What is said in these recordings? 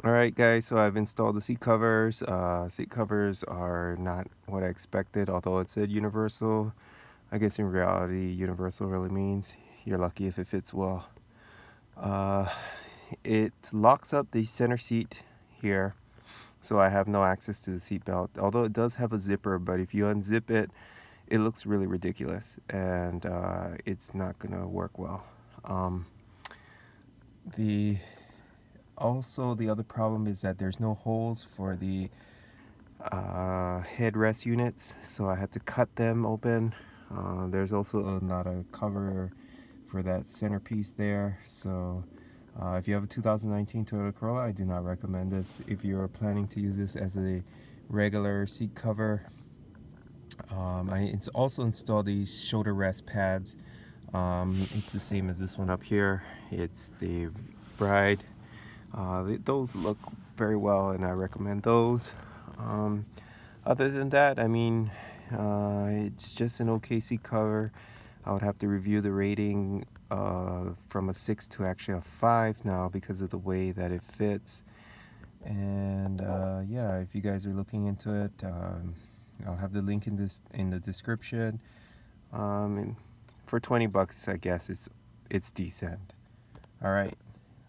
Alright guys, so I've installed the seat covers. Seat covers are not what I expected, although it said universal. I guess in reality, universal really means you're lucky if it fits well. Uh, it locks up the center seat here, so I have no access to the seat belt. Although it does have a zipper, but if you unzip it, it looks really ridiculous, and it's not gonna work well. Um, the Also, the other problem is that there's no holes for the headrest units, so I had to cut them open. There's also not a cover for that centerpiece there, so if you have a 2019 Toyota Corolla, I do not recommend this. If you're planning to use this as a regular seat cover, I also installed these shoulder rest pads. It's the same as this one up here. It's the Bride. Those look very well, and I recommend those. Um, Other than that, I mean, it's just an okay seat cover. I would have to review the rating from a 6 to actually a 5 now because of the way that it fits. And yeah, if you guys are looking into it, I'll have the link in the description. And for 20 bucks, I guess it's decent. All right.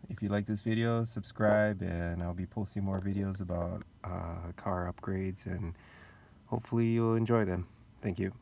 If you like this video, subscribe, and I'll be posting more videos about car upgrades, and hopefully you'll enjoy them. Thank you.